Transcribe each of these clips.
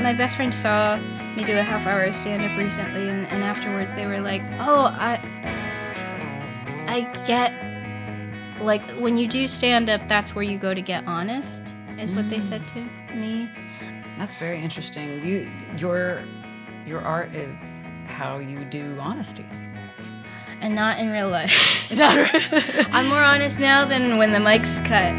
my best friend saw me do a half-hour of stand-up recently, and afterwards they were like, "Oh, I get, like, when you do stand-up, that's where you go to get honest," is what they said to me. That's very interesting. Your art is how you do honesty. And not in real life. I'm more honest now than when the mic's cut.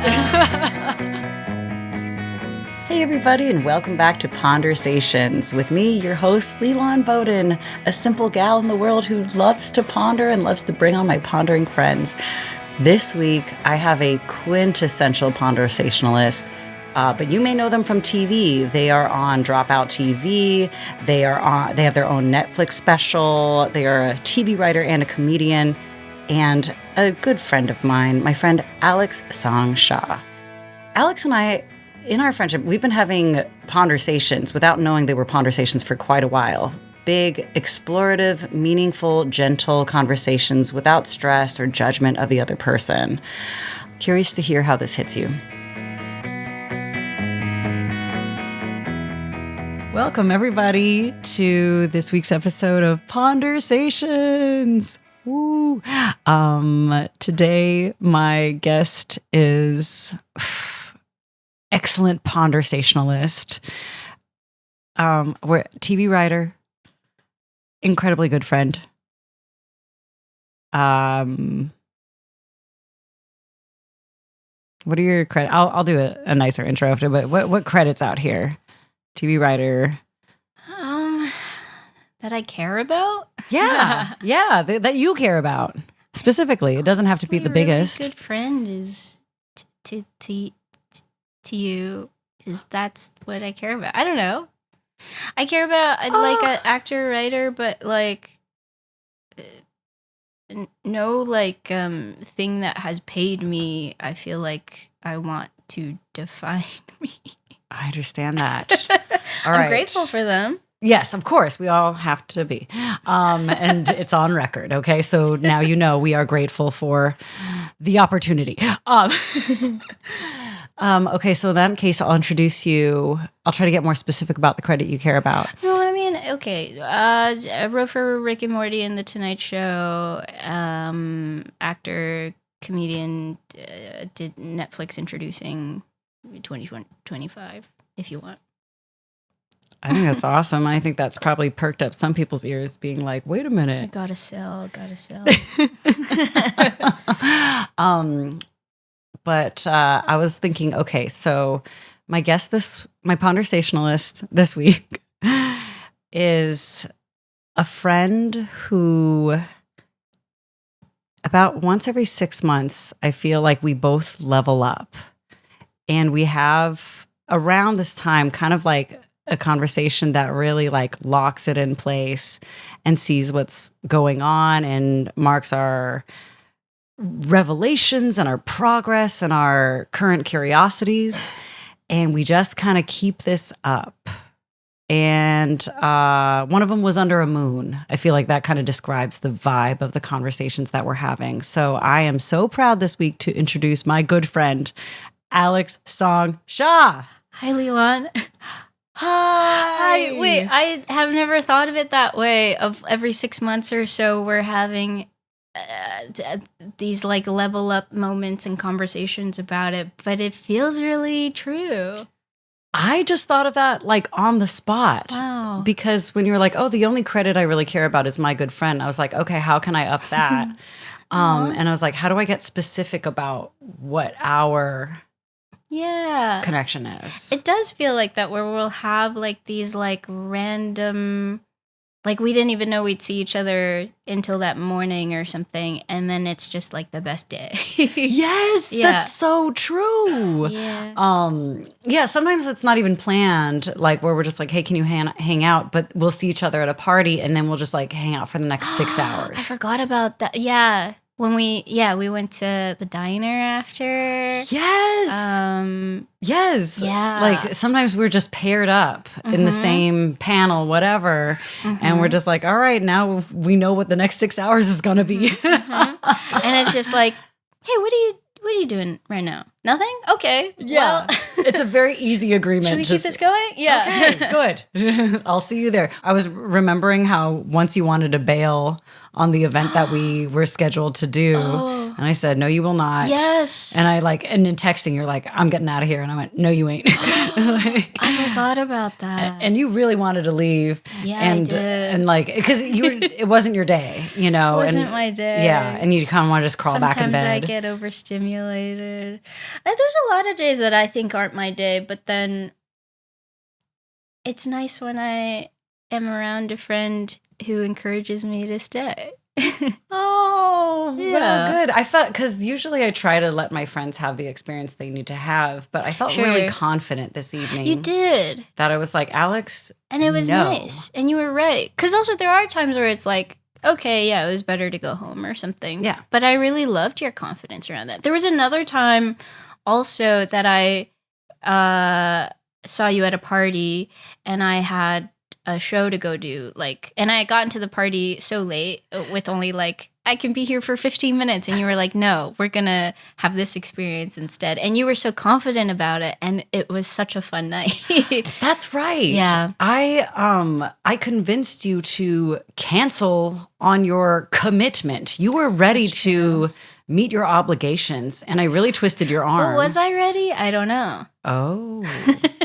Hey everybody, and welcome back to Pondersations with me, your host, Leland Bowden, a simple gal in the world who loves to ponder and loves to bring on my pondering friends. This week, I have a quintessential pondersationalist, but you may know them from TV. They are on Dropout TV. They have their own Netflix special. They are a TV writer and a comedian, and a good friend of mine, my friend Alex Song-Xia. Alex and I, in our friendship, we've been having pondersations without knowing they were pondersations for quite a while. Big, explorative, meaningful, gentle conversations without stress or judgment of the other person. Curious to hear how this hits you. Welcome, everybody, to this week's episode of Pondersations. Woo! Today, my guest is excellent pondersationalist. We're TV writer, incredibly good friend. What are your credits? I'll do a nicer intro after, but what credits out here? TV writer. That I care about? Yeah, that you care about specifically. It doesn't have to be the biggest. Really good friend is to you, is that's what I care about. I don't know. I care about like an actor, writer, but like no like thing that has paid me. I feel like I want to define me. I understand that. All I'm right. grateful for them. Yes, of course. We all have to be. And it's on record. Okay. So now you know we are grateful for the opportunity. Okay. So in that case, I'll introduce you. I'll try to get more specific about the credit you care about. No, I mean, okay. I wrote for Rick and Morty and The Tonight Show. Actor, comedian, did Netflix introducing 2025, if you want. I think that's awesome. I think that's probably perked up some people's ears being like, wait a minute. I gotta sell. But I was thinking, okay, so my pondersationalist this week is a friend who about once every 6 months, I feel like we both level up. And we have around this time kind of like a conversation that really like locks it in place and sees what's going on and marks our revelations and our progress and our current curiosities. And we just kind of keep this up. And one of them was under a moon. I feel like that kind of describes the vibe of the conversations that we're having. So I am so proud this week to introduce my good friend, Alex Song-Xia. Hi, Leland. Hi. Wait, I have never thought of it that way. Of every 6 months or so, we're having these like level up moments and conversations about it, but it feels really true. I just thought of that like on the spot. Wow. Because when you were like, oh, the only credit I really care about is my good friend, I was like, okay, how can I up that? And I was like, how do I get specific about what our connection is? It does feel like that, where we'll have like these like random, like we didn't even know we'd see each other until that morning or something, and then it's just like the best day. Yes, that's so true. Yeah. Sometimes it's not even planned, like where we're just like, hey, can you hang out? But we'll see each other at a party and then we'll just like hang out for the next 6 hours. I forgot about that. Yeah. When we went to the diner after. Yes. Yes. Yeah. Like sometimes we're just paired up in the same panel, whatever. And we're just like, all right, now we know what the next 6 hours is going to be. And it's just like, hey, what are you doing right now? Nothing? Okay. Yeah. Well. It's a very easy agreement. Should we keep this going? Yeah. Okay, good. I'll see you there. I was remembering how once you wanted to bail on the event that we were scheduled to do. Oh. And I said, no, you will not. Yes. And and in texting, you're like, I'm getting out of here. And I went, no, you ain't. I forgot about that. And you really wanted to leave. Yeah, and, I did. And because it wasn't your day, It wasn't my day. Yeah. And you kind of want to just crawl back in bed. Sometimes I get overstimulated. There's a lot of days that I think aren't my day, but then it's nice when I am around a friend who encourages me to stay. Oh, Yeah. well, good. I felt, because usually I try to let my friends have the experience they need to have, but I felt really Sure. confident this evening. You did. That I was like, Alex, And it was no. nice. And you were right. Because also there are times where it's like, okay, yeah, it was better to go home or something. Yeah. But I really loved your confidence around that. There was another time also that I saw you at a party and I had a show to go do, and I got into the party so late with only I can be here for 15 minutes, and you were like, no, we're gonna have this experience instead, and you were so confident about it, and it was such a fun night. That's right. Yeah. I convinced you to cancel on your commitment. You were ready to meet your obligations, and I really twisted your arm. But was I ready? I don't know. Oh,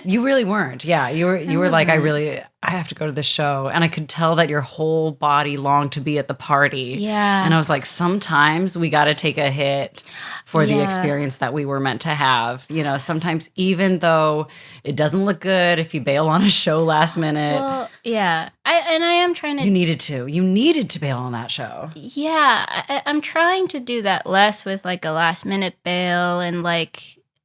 you really weren't. Yeah, you were like, I have to go to the show, and I could tell that your whole body longed to be at the party. Yeah. And I was like, sometimes we got to take a hit for the Yeah. experience that we were meant to have. Sometimes even though it doesn't look good if you bail on a show last minute. Well, yeah. I am trying to. You needed to bail on that show. Yeah, I'm trying to do that less with a last minute bail, and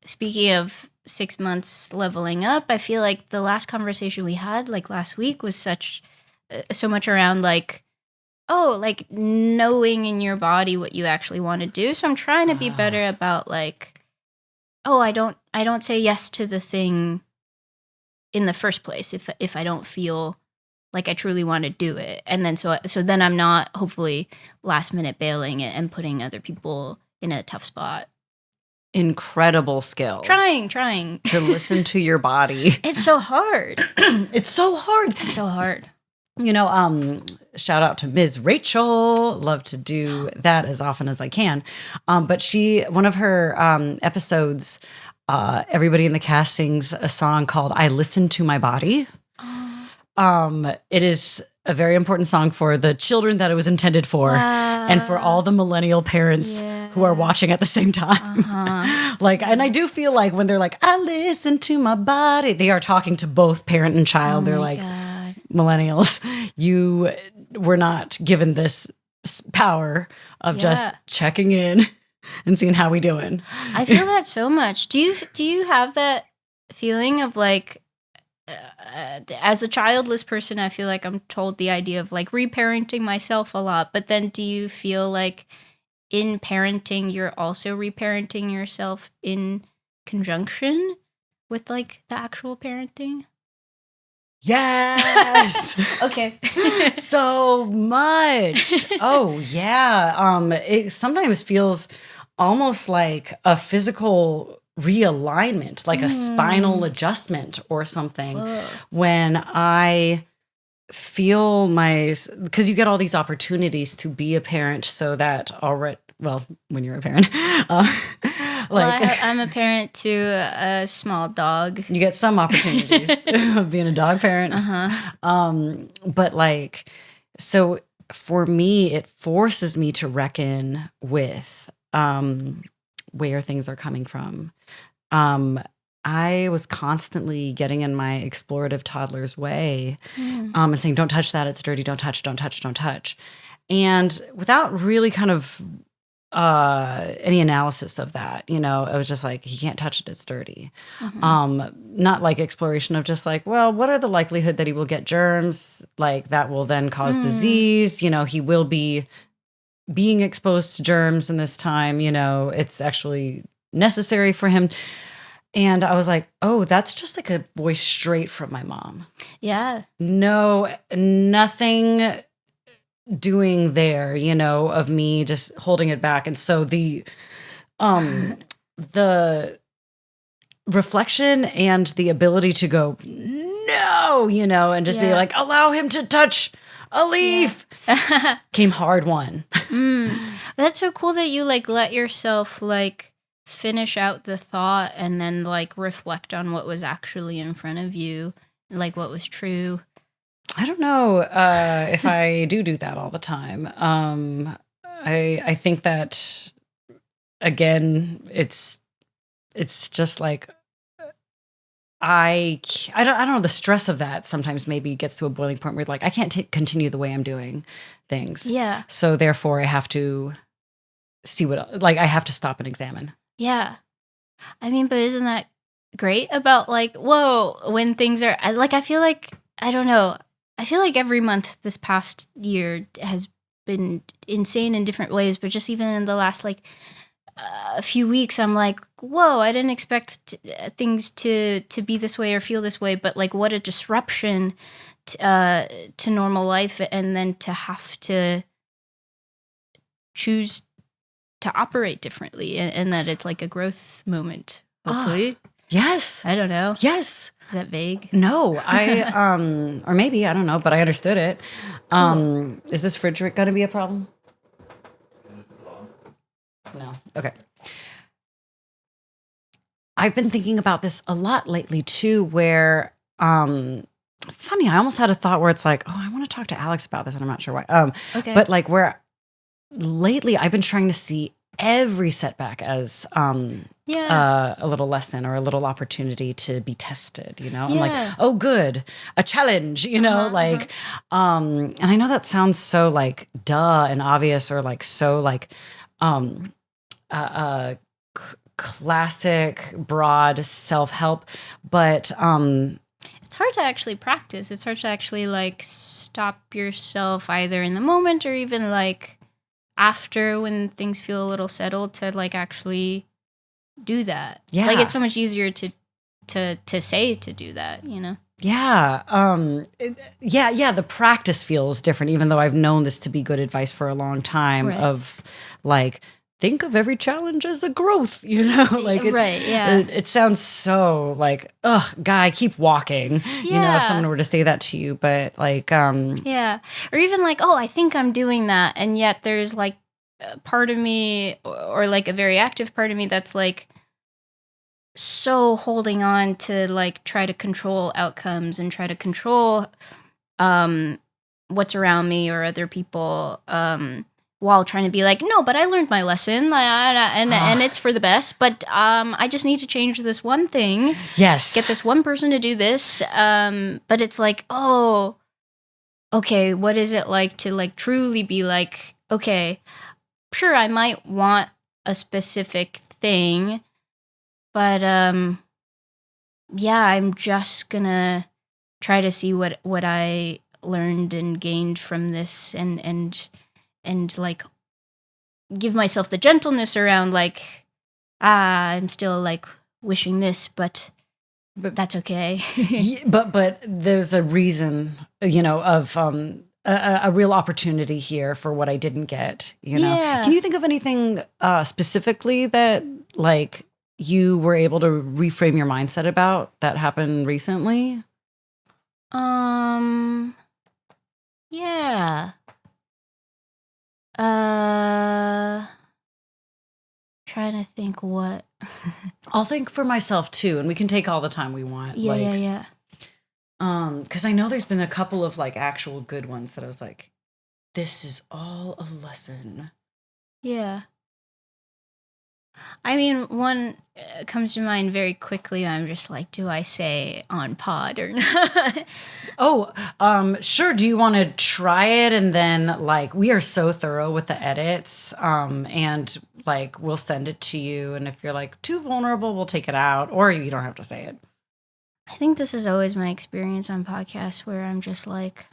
speaking of 6 months leveling up, I feel like the last conversation we had last week was so much around knowing in your body what you actually want to do. So I'm trying to be better about I don't say yes to the thing in the first place if I don't feel like I truly want to do it. And then so then I'm not hopefully last minute bailing it and putting other people in a tough spot. Incredible skill. Trying. To listen to your body. It's so hard. It's so hard. It's so hard. Shout out to Ms. Rachel. Love to do that as often as I can. But one of her episodes, everybody in the cast sings a song called "I Listen to My Body." It is a very important song for the children that it was intended for, and for all the millennial parents who are watching at the same time. And I do feel like when they're like, "I listen to my body," they are talking to both parent and child. They're like, God. millennials, you were not given this power of just checking in and seeing how we doing. I feel that so much. Do you have that feeling of as a childless person, I feel like I'm told the idea of reparenting myself a lot, but then do you feel like in parenting you're also reparenting yourself in conjunction with the actual parenting? Yes. Okay. So much. Oh yeah. It sometimes feels almost like a physical realignment, like a spinal adjustment or something. Whoa. When I feel because you get all these opportunities to be a parent, so that when you're a parent, I'm a parent to a small dog. you get some opportunities of being a dog parent. But so for me, it forces me to reckon with where things are coming from. I was constantly getting in my explorative toddler's way, and saying, "Don't touch that. It's dirty. Don't touch, don't touch, don't touch." And without really kind of any analysis of that, it was just like, "He can't touch it. It's dirty." Not exploration of just what are the likelihood that he will get germs? That will then cause disease. He will be being exposed to germs in this time. It's actually necessary for him. And I was like, oh, that's just a voice straight from my mom. Yeah. No, nothing doing there, of me just holding it back. And so the reflection and the ability to go, no, and just be like, allow him to touch a leaf. Came hard won. That's so cool that you like let yourself like finish out the thought and then like reflect on what was actually in front of you, like what was true. I don't know if I do that all the time. I think that again, it's just like I don't know, the stress of that sometimes maybe gets to a boiling point where like I can't continue the way I'm doing things. Yeah. So therefore I have to see I have to stop and examine. Yeah. I mean, but isn't that great about like, whoa, when things are I feel like, I don't know. I feel like every month this past year has been insane in different ways, but just even in the last like a few weeks, I'm like, whoa, I didn't expect things to be this way or feel this way, but like what a disruption to normal life, and then to have to choose to operate differently, and that it's like a growth moment, hopefully. Yes. I don't know. Yes. Is that vague? No, I or maybe, I don't know, but I understood it. Cool. Is this fridge going to be a problem? No. Okay. I've been thinking about this a lot lately too, where funny, I almost had a thought where it's like, oh, I want to talk to Alex about this, and I'm not sure why. Okay. But like where lately I've been trying to see every setback as a little lesson or a little opportunity to be tested, I'm like, oh, good, a challenge, and I know that sounds so like duh and obvious, or like so like classic broad self-help, but it's hard to actually practice. It's hard to actually like stop yourself either in the moment or even like after, when things feel a little settled, to like actually do that. Yeah. Like it's so much easier to say to do that, Yeah. The practice feels different, even though I've known this to be good advice for a long time, right. Of like, think of every challenge as a growth, like right. Yeah. It sounds so like, ugh, guy, keep walking, if someone were to say that to you, but like, yeah. Or even like, oh, I think I'm doing that. And yet there's like a part of me, or like a very active part of me that's like so holding on to like try to control outcomes and try to control what's around me or other people, while trying to be like, no, but I learned my lesson, and it's for the best. But I just need to change this one thing. Yes. Get this one person to do this. But it's like, oh, okay, what is it like to like truly be like, okay, sure, I might want a specific thing, but yeah, I'm just gonna try to see what I learned and gained from this, and like give myself the gentleness around like, I'm still like wishing this, but that's okay. but there's a reason, of a real opportunity here for what I didn't get, Yeah. Can you think of anything specifically that like you were able to reframe your mindset about that happened recently? Yeah. Trying to think what. I'll think for myself too, and we can take all the time we want. Yeah. Because I know there's been a couple of like actual good ones that I was like, this is all a lesson. Yeah. I mean, one comes to mind very quickly. I'm just like, do I say on pod or not? Sure. Do you want to try it? And then like, we are so thorough with the edits, and like, we'll send it to you. And if you're like too vulnerable, we'll take it out, or you don't have to say it. I think this is always my experience on podcasts, where I'm just like,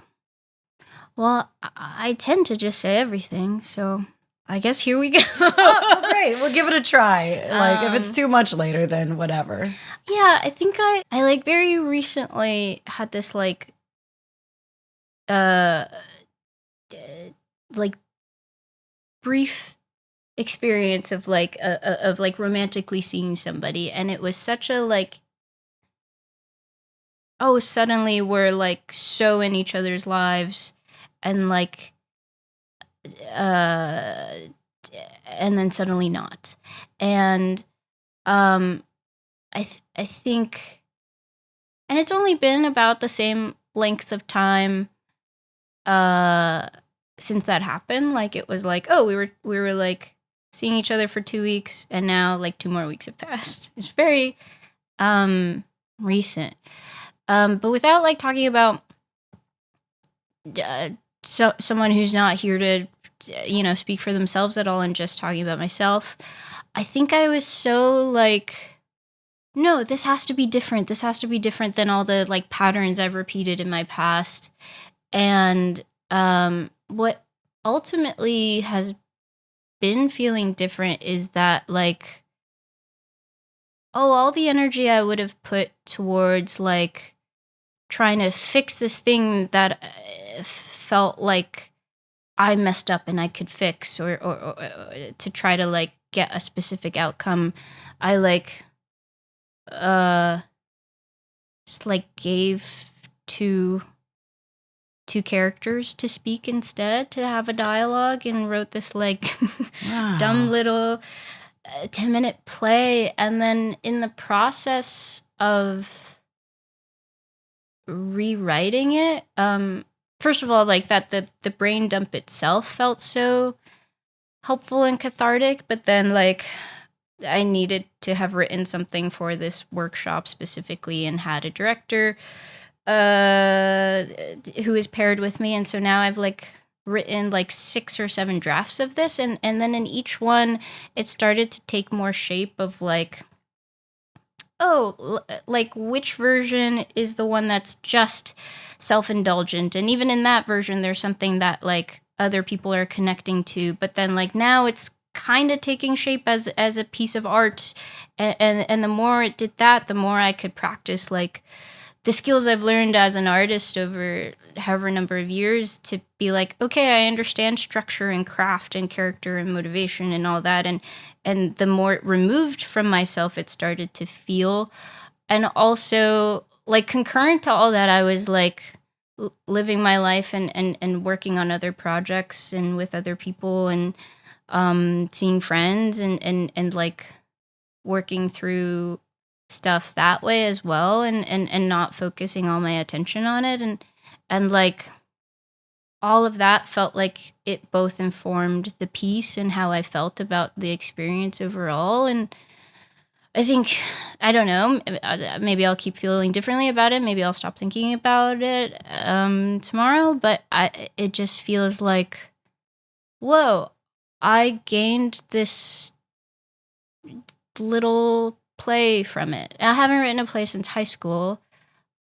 well, I tend to just say everything. So I guess here we go. Oh, great. We'll give it a try. Like, if it's too much later, then whatever. Yeah, I think I like very recently had this like like brief experience of like of like romantically seeing somebody, and it was such a like, oh, suddenly we're like so in each other's lives, and like uh and then suddenly not. And um I think, and it's only been about the same length of time uh since that happened. Like it was like, oh, we were like seeing each other for 2 weeks, and now like 2 more weeks have passed. It's very recent. But without like talking about someone who's not here to speak for themselves at all, and just talking about myself, I think I was so like, no, this has to be different. This has to be different than all the like patterns I've repeated in my past. And what ultimately has been feeling different is that like, oh, all the energy I would have put towards like trying to fix this thing that felt like I messed up and I could fix, or to try to like get a specific outcome, I like uh just like gave to two characters to speak instead, to have a dialogue, and wrote this like Wow. dumb little 10-minute play. And then in the process of rewriting it, first of all, like that the brain dump itself felt so helpful and cathartic, but then like I needed to have written something for this workshop specifically, and had a director who is paired with me. And so now I've like written like 6 or 7 drafts of this, and then in each one it started to take more shape of like, oh, like which version is the one that's just self-indulgent, and even in that version there's something that like other people are connecting to, but then like now it's kind of taking shape as a piece of art. And the more it did that, the more I could practice like the skills I've learned as an artist over however number of years, to be like, okay, I understand structure and craft and character and motivation and all that. And the more removed from myself it started to feel. And also like concurrent to all that, I was like living my life and working on other projects and with other people, and seeing friends, and like working through stuff that way as well, and not focusing all my attention on it, and like all of that felt like it both informed the piece and how I felt about the experience overall. And I think, I don't know, maybe I'll keep feeling differently about it, maybe I'll stop thinking about it tomorrow, but it just feels like, whoa, I gained this little play from it. I haven't written a play since high school.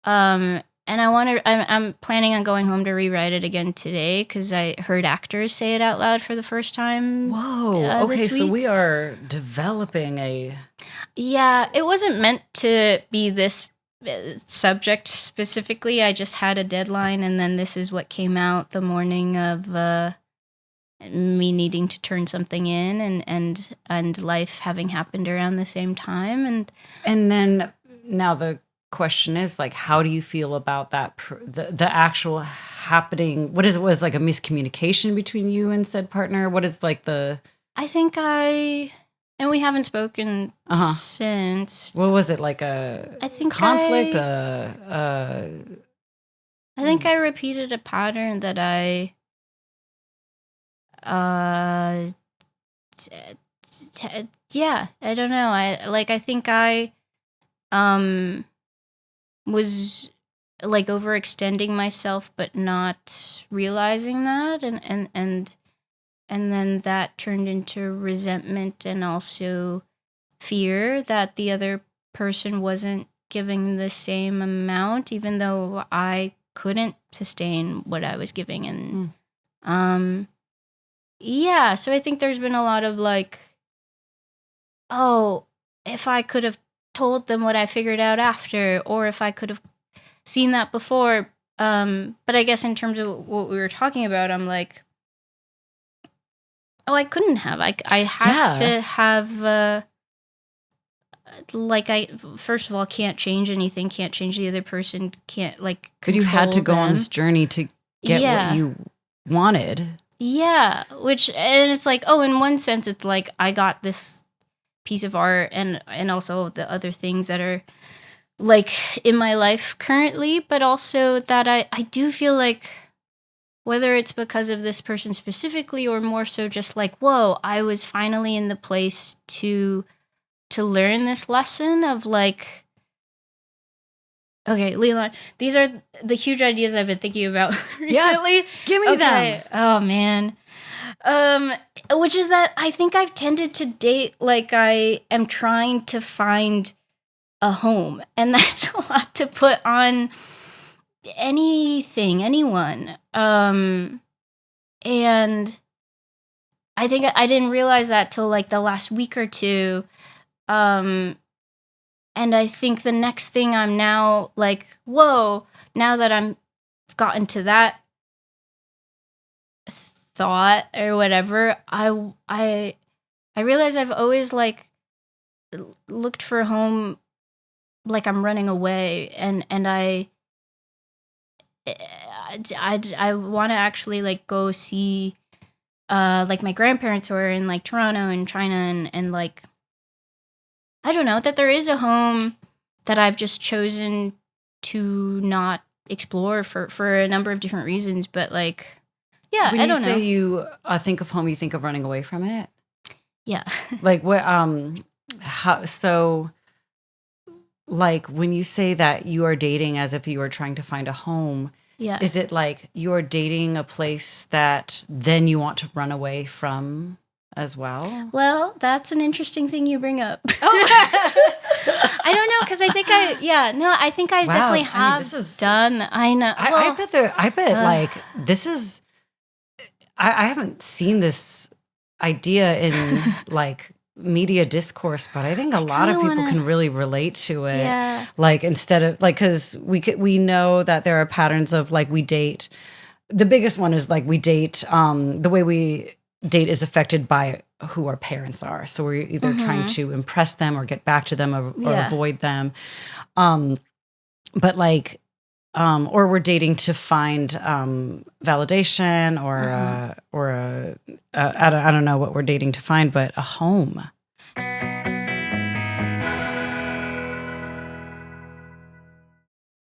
And I'm planning on going home to rewrite it again today, because I heard actors say it out loud for the first time. Whoa. Okay, this so week. we are developing a. Yeah, it wasn't meant to be this subject specifically. I just had a deadline, and then this is what came out the morning of me needing to turn something in, and life having happened around the same time. And then now the question is like, how do you feel about that? The actual happening? What is it? Was like a miscommunication between you and said partner? What is like the? I think and we haven't spoken since. What was it, like a I think conflict? I think I repeated a pattern that I yeah, I don't know. I think I was like overextending myself, but not realizing that, and then that turned into resentment, and also fear that the other person wasn't giving the same amount, even though I couldn't sustain what I was giving. And yeah, so I think there's been a lot of like, oh, if I could have told them what I figured out after, or if I could have seen that before. But I guess in terms of what we were talking about, I'm like, Oh, I couldn't have. I had to have like I first of all can't change anything, can't change the other person, can't like But you had to go on them. this journey to get what you wanted. Yeah, and it's like, oh, in one sense it's like I got this piece of art and also the other things that are like in my life currently, but also that I do feel like whether it's because of this person specifically or more so just like, whoa, I was finally in the place to learn this lesson of like, okay, Leland, these are the huge ideas I've been thinking about recently. Yes, give me them. Oh man. Which is that I think I've tended to date like I am trying to find a home, and that's a lot to put on anyone. And I think I didn't realize that till like the last week or two. And I think the next thing I'm now like, whoa, now that I'm gotten to that thought or whatever, I realize I've always like looked for a home like I'm running away, and I want to actually like go see like my grandparents who are in like Toronto and China, and like I don't know, that there is a home that I've just chosen to not explore for a number of different reasons, but like yeah, when I don't you know. say you think of home, you think of running away from it. Yeah. Like what? How so? Like when you say that you are dating as if you are trying to find a home, Yeah. is it like you are dating a place that then you want to run away from as well? Well, that's an interesting thing you bring up. I don't know, because I think I think I definitely have done. I know. Well, I bet like this is. I haven't seen this idea in like media discourse, but I think a lot of people can really relate to it. Yeah. Like instead of like, because we know that there are patterns of like we date. The biggest one is like we date. The way we date is affected by who our parents are. So we're either trying to impress them or get back to them or avoid them. But like. Or we're dating to find validation or I don't know what we're dating to find, but a home.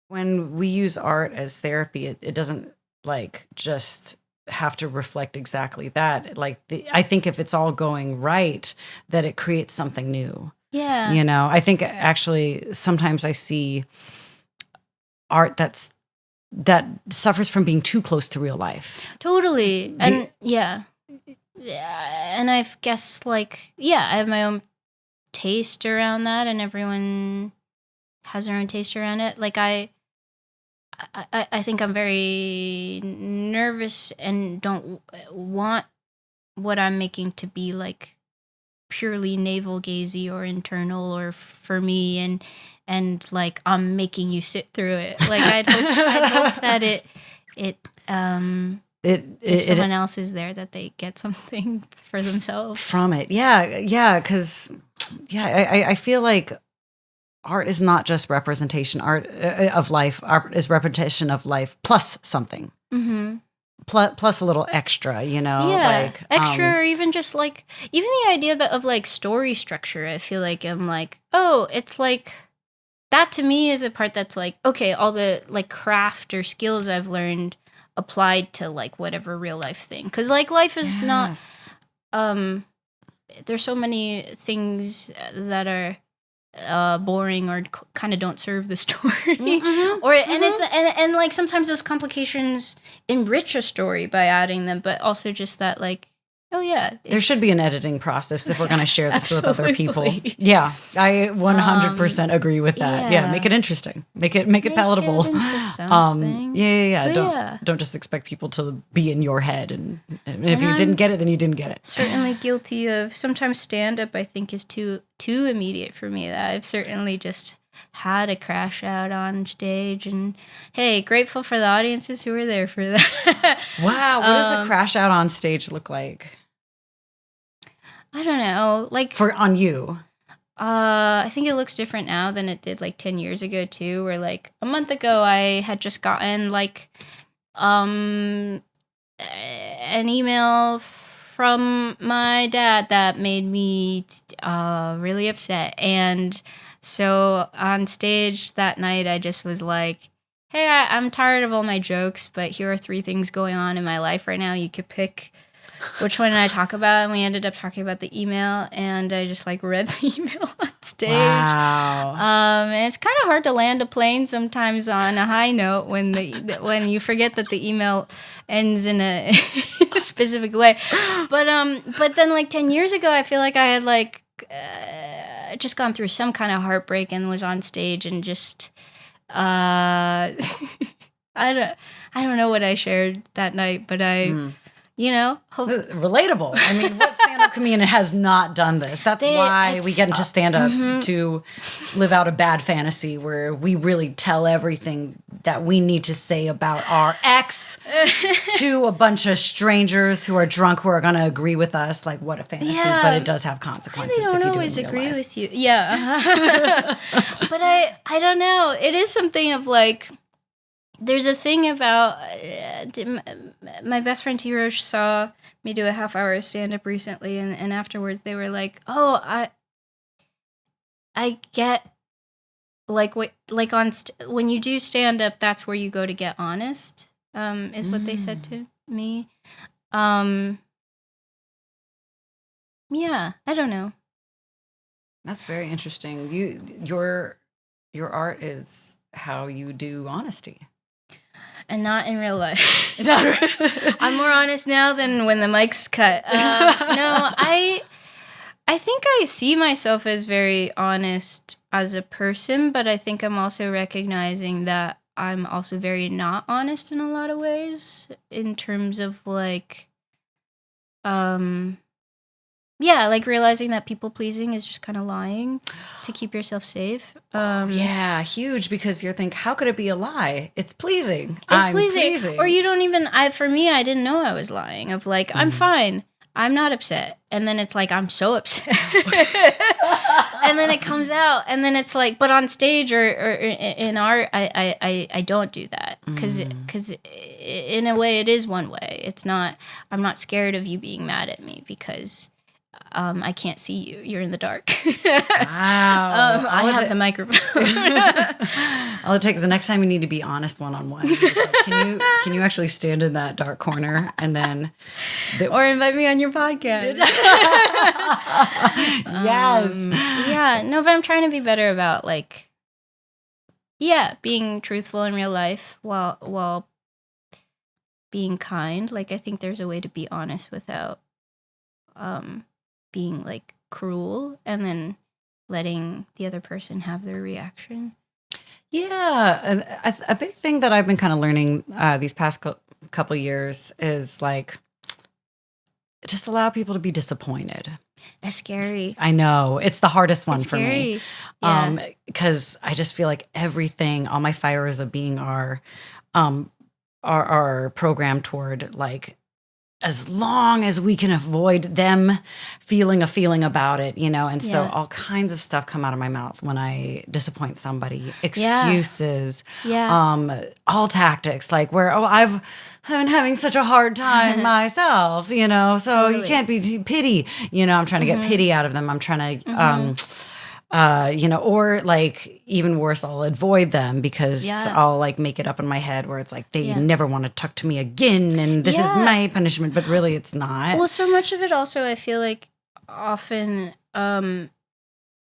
When we use art as therapy, it doesn't like just have to reflect exactly that. Like I think if it's all going right, that it creates something new. Yeah. You know, I think actually sometimes I see art that suffers from being too close to real life. Totally. And yeah. And I guess like, yeah, I have my own taste around that, and everyone has their own taste around it. Like I think I'm very nervous and don't want what I'm making to be like purely navel gazy or internal or for me, and like I'm making you sit through it. Like I'd hope that if someone else is there, that they get something for themselves from it. Yeah, because I feel like art is not just representation. Art of life. Art is representation of life plus something. Mm-hmm. Plus a little extra, you know, like extra, or even just like even the idea of like story structure. I feel like I'm like, oh, it's like that to me is the part that's like, okay, all the like craft or skills I've learned applied to like whatever real life thing, because like life is not there's so many things that are boring or kind of don't serve the story. And like sometimes those complications enrich a story by adding them, but also just that like, oh yeah, there should be an editing process if we're going to share this with other people. Yeah, I 100% agree with that. Yeah, make it interesting, make it palatable. It into something. Don't just expect people to be in your head, and if you didn't get it, then you didn't get it. Certainly guilty of sometimes stand-up. I think is too immediate for me. That I've certainly just had a crash out on stage, and hey, grateful for the audiences who were there for that. Wow, what does a crash out on stage look like? I don't know, like on you? I think it looks different now than it did like 10 years ago too, where like a month ago I had just gotten like an email from my dad that made me really upset. And so on stage that night, I just was like, hey, I'm tired of all my jokes, but here are 3 things going on in my life right now. You could pick which one I talk about. And we ended up talking about the email, and I just like read the email on stage. Wow. And it's kind of hard to land a plane sometimes on a high note when when you forget that the email ends in a specific way. But then like 10 years ago, I feel like I had like just gone through some kind of heartbreak and was on stage and just I don't know what I shared that night, but I hope relatable. I mean, what stand-up comedian has not done this? That's why we get into stand-up, to live out a bad fantasy where we really tell everything that we need to say about our ex to a bunch of strangers who are drunk, who are going to agree with us. Like, what a fantasy. Yeah. But it does have consequences. They don't if you always do it in real agree life. with you. Yeah. But I don't know. It is something of like, there's a thing about my best friend T. Roche saw me do a half-hour stand-up recently, and afterwards they were like, "Oh, I get like what like on when you do stand-up, that's where you go to get honest." Is what they said to me. Yeah, I don't know. That's very interesting. Your art is how you do honesty. And not in real life. I'm more honest now than when the mic's cut. No, I think I see myself as very honest as a person, but I think I'm also recognizing that I'm also very not honest in a lot of ways, in terms of like, like realizing that people pleasing is just kind of lying to keep yourself safe. Yeah, huge, because you think, how could it be a lie? It's pleasing. I'm pleasing. Or you don't even, for me, I didn't know I was lying, of like, I'm fine. I'm not upset. And then it's like, I'm so upset. And then it comes out, and then it's like, but on stage or in art, I don't do that. Because in a way, it is one way. It's not, I'm not scared of you being mad at me because I can't see you. You're in the dark. Wow. I have the microphone. I'll take the next time you need to be honest one-on-one. Like, can you actually stand in that dark corner and then... or invite me on your podcast. Yes. Yeah. No, but I'm trying to be better about like, being truthful in real life while being kind. Like, I think there's a way to be honest without being like cruel, and then letting the other person have their reaction. Yeah. And a big thing that I've been kind of learning these past couple years is like, just allow people to be disappointed. That's scary. I know. It's the hardest one for scary. me. Yeah. Because I just feel like everything, all my fires of being are programmed toward like, as long as we can avoid them feeling a feeling about it, and so all kinds of stuff come out of my mouth when I disappoint somebody. Excuses, all tactics, like where, I've been having such a hard time myself, so totally. You can't be pity, I'm trying to get pity out of them. I'm trying to, or like even worse, I'll avoid them because I'll like make it up in my head where it's like they never want to talk to me again, and this is my punishment, but really it's not. Well, so much of it also, I feel like often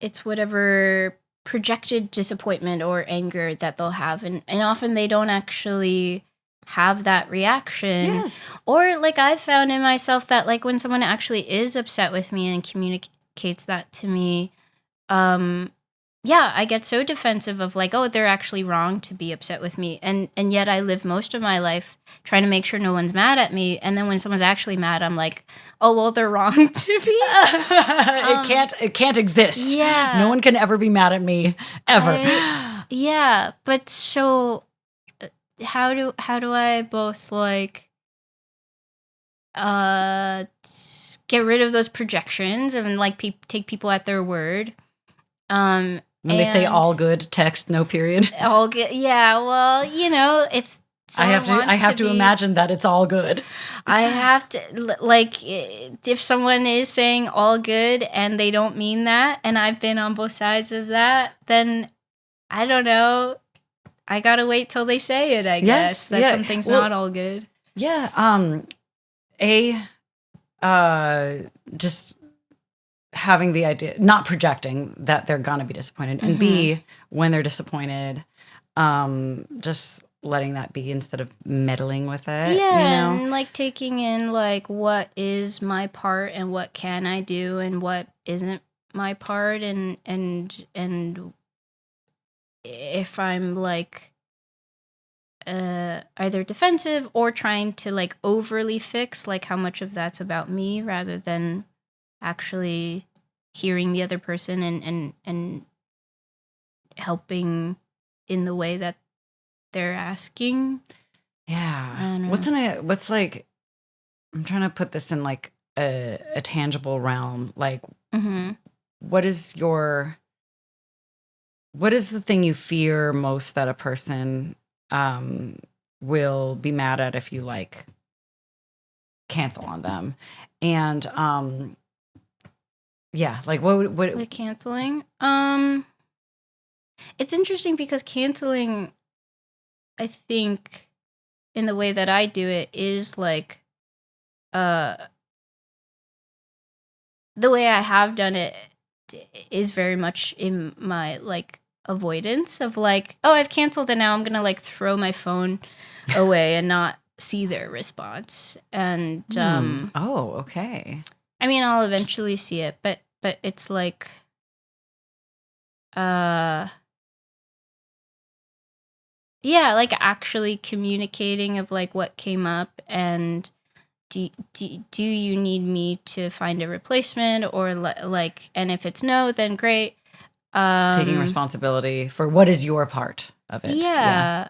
it's whatever projected disappointment or anger that they'll have, and often they don't actually have that reaction. Yes. Or like I've found in myself that like when someone actually is upset with me and communicates that to me, I get so defensive of like, they're actually wrong to be upset with me. And yet I live most of my life trying to make sure no one's mad at me. And then when someone's actually mad, I'm like, oh, well, they're wrong to be. It can't exist. Yeah. No one can ever be mad at me, ever. But so how do I both like, get rid of those projections and like take people at their word. When they say all good, text, no period. All good. Yeah. Well, if I have to imagine that it's all good. I have to, like, if someone is saying all good and they don't mean that, and I've been on both sides of that, then I don't know. I gotta wait till they say it, I guess. That something's not all good. Yeah. Just having the idea, not projecting that they're gonna be disappointed, and B, when they're disappointed, just letting that be instead of meddling with it. Yeah, and like taking in like what is my part and what can I do and what isn't my part, and if I'm like either defensive or trying to like overly fix, like how much of that's about me rather than actually hearing the other person and helping in the way that they're asking. Yeah. What's like, I'm trying to put this in like a tangible realm. Like, what is the thing you fear most that a person will be mad at if you like cancel on them? And yeah, like what like canceling? It's interesting because canceling, I think, in the way that I do it is like the way I have done it is very much in my like avoidance of like, oh, I've canceled and now I'm gonna like throw my phone away and not see their response. And oh, okay. I mean, I'll eventually see it, but it's like yeah, like actually communicating of like what came up, and do you need me to find a replacement, or like, and if it's no, then great. Taking responsibility for what is your part of it. Yeah.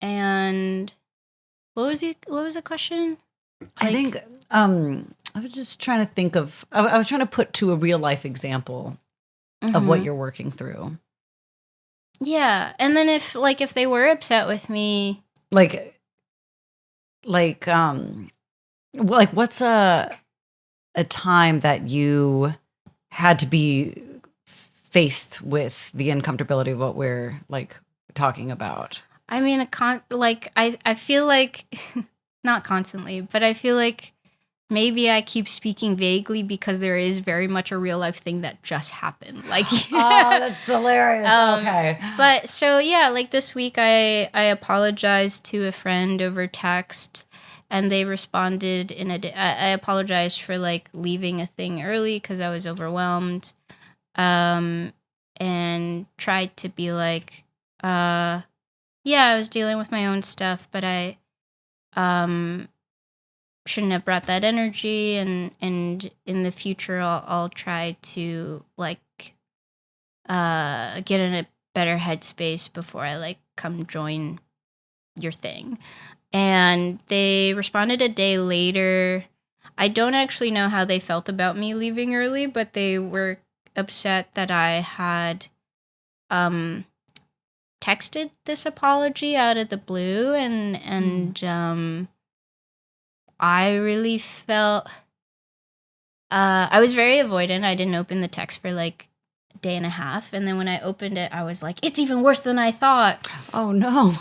And what was the question? I think I was just trying to think of, I was trying to put to a real life example of what you're working through. Yeah. And then if they were upset with me, like what's a time that you had to be faced with the uncomfortability of what we're like talking about? I mean, I feel like not constantly, but I feel like maybe I keep speaking vaguely because there is very much a real life thing that just happened. Like, oh, that's hilarious. Okay. But so yeah, like this week I apologized to a friend over text, and they responded in I apologized for like leaving a thing early because I was overwhelmed, and tried to be like, yeah, I was dealing with my own stuff, but I shouldn't have brought that energy, and in the future I'll try to like get in a better headspace before I like come join your thing. And they responded a day later. I don't actually know how they felt about me leaving early, but they were upset that I had texted this apology out of the blue, and I really felt I was very avoidant. I didn't open the text for like a day and a half, and then when I opened it, I was like, it's even worse than I thought. Oh no.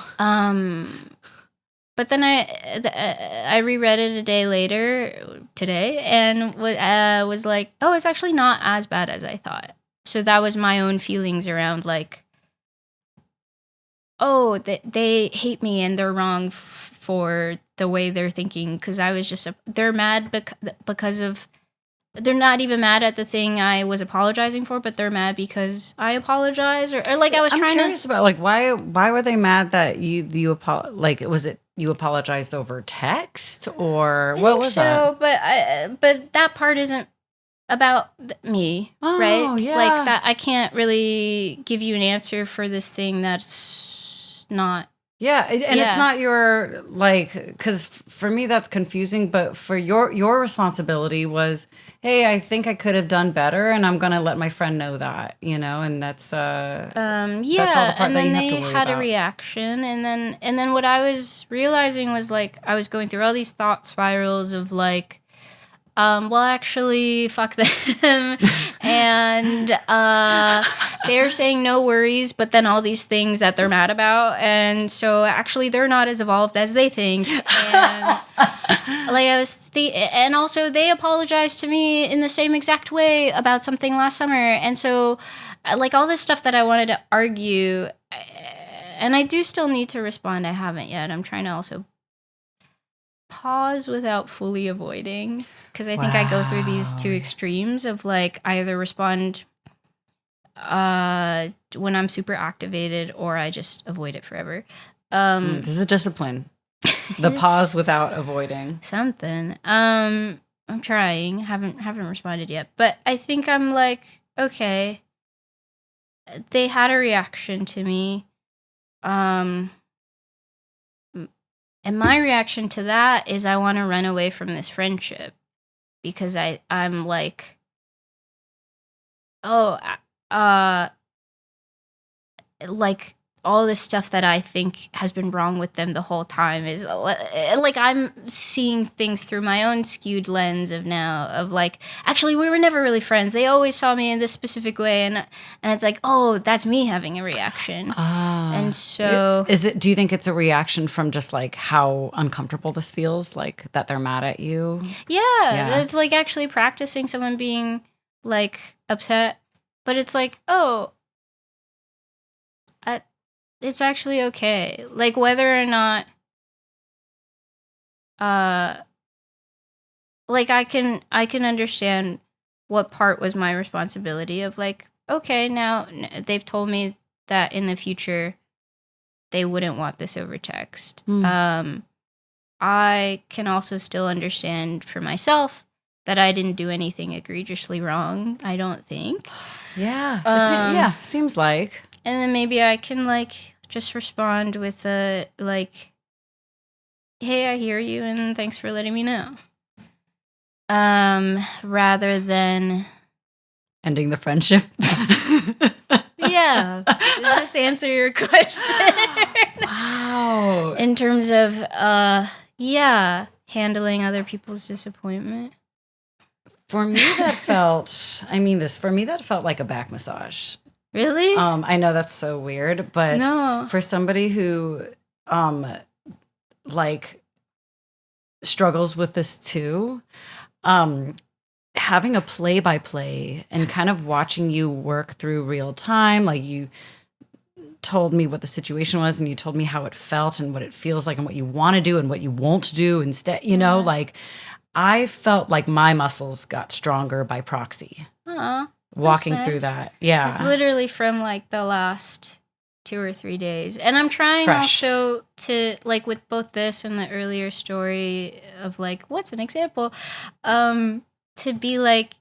But then I reread it a day later today, and was like, oh, it's actually not as bad as I thought. So that was my own feelings around like, oh, they hate me and they're wrong for the way they're thinking, because I was just they're mad because of, they're not even mad at the thing I was apologizing for, but they're mad because I apologize, or like I'm curious about like why were they mad that you was it you apologized over text, or what was that? But that part isn't about me, right? Yeah. Like that, I can't really give you an answer for this thing that's not Yeah, and it's not your because for me that's confusing, but for your responsibility was, hey, I think I could have done better, and I'm gonna let my friend know that, and that's all the part and that then you have they to worry had a about. reaction, and then what I was realizing was like I was going through all these thought spirals of like, well, actually, fuck them. And they're saying no worries, but then all these things that they're mad about. And so actually, they're not as evolved as they think. And like and also they apologized to me in the same exact way about something last summer. And so, like all this stuff that I wanted to argue, and I do still need to respond. I haven't yet. I'm trying to also pause without fully avoiding, because I think I go through these two extremes of like either respond when I'm super activated or I just avoid it forever. This is a discipline. The pause without avoiding something. I'm trying. Haven't responded yet, but I think I'm like, okay, they had a reaction to me. And my reaction to that is I want to run away from this friendship, because I'm like, like all this stuff that I think has been wrong with them the whole time is like I'm seeing things through my own skewed lens of now of like, actually we were never really friends. They always saw me in this specific way, and it's like, oh, that's me having a reaction. And so do you think it's a reaction from just like how uncomfortable this feels, like that they're mad at you? Yeah. It's like actually practicing someone being like upset, but it's like, oh, it's actually okay. Like whether or not, like I can understand what part was my responsibility of like, okay, now they've told me that in the future they wouldn't want this over text. I can also still understand for myself that I didn't do anything egregiously wrong, I don't think. Yeah. Seems like. And then maybe I can like just respond with a like, hey, I hear you and thanks for letting me know. Rather than ending the friendship. Yeah. Does this answer your question? Wow. In terms of handling other people's disappointment. For me that felt like a back massage. Really? I know that's so weird, but for somebody who like struggles with this too, having a play-by-play and kind of watching you work through real time, like you told me what the situation was and you told me how it felt and what it feels like and what you want to do and what you won't do instead, like I felt like my muscles got stronger by proxy. Walking through that. Yeah. It's literally from like the last 2 or 3 days. And I'm trying also to like with both this and the earlier story of like, what's an example? To be like,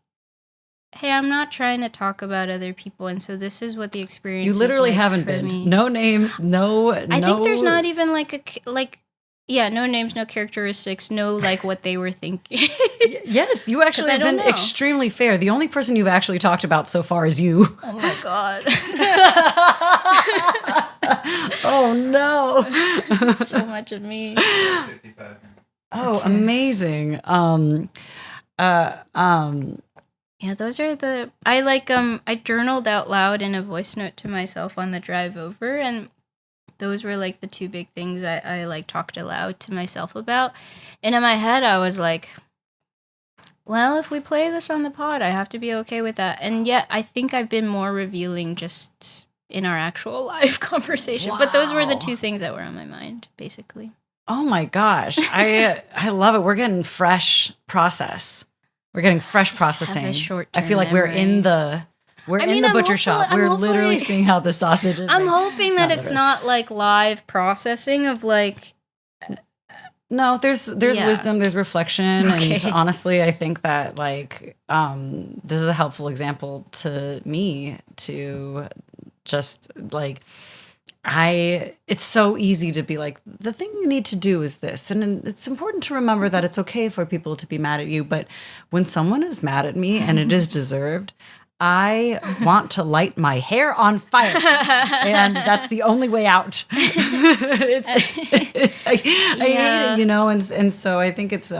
hey, I'm not trying to talk about other people. And so this is what the experience is. You literally like haven't been. Me. No names, I think there's not even like no names, no characteristics, no like what they were thinking. Yes, you actually have been extremely fair. The only person you've actually talked about so far is you. Oh my God. Oh no. So much of me. Oh, amazing. Yeah, those are I journaled out loud in a voice note to myself on the drive over, and those were like the two big things I like talked aloud to myself about. And in my head I was like, well, if we play this on the pod, I have to be okay with that. And yet I think I've been more revealing just in our actual live conversation. Wow. But those were the two things that were on my mind, basically. Oh my gosh. I love it. We're getting fresh process. We're getting fresh processing. I feel like we're in the butcher shop. We're literally seeing how the sausage is. I'm hoping that it's not like live processing of like. No, there's wisdom, there's reflection, and honestly, I think that like this is a helpful example to me to just like it's so easy to be like, the thing you need to do is this. And it's important to remember that it's okay for people to be mad at you. But when someone is mad at me and it is deserved, I want to light my hair on fire. And that's the only way out. I hate it, you know? And so I think it's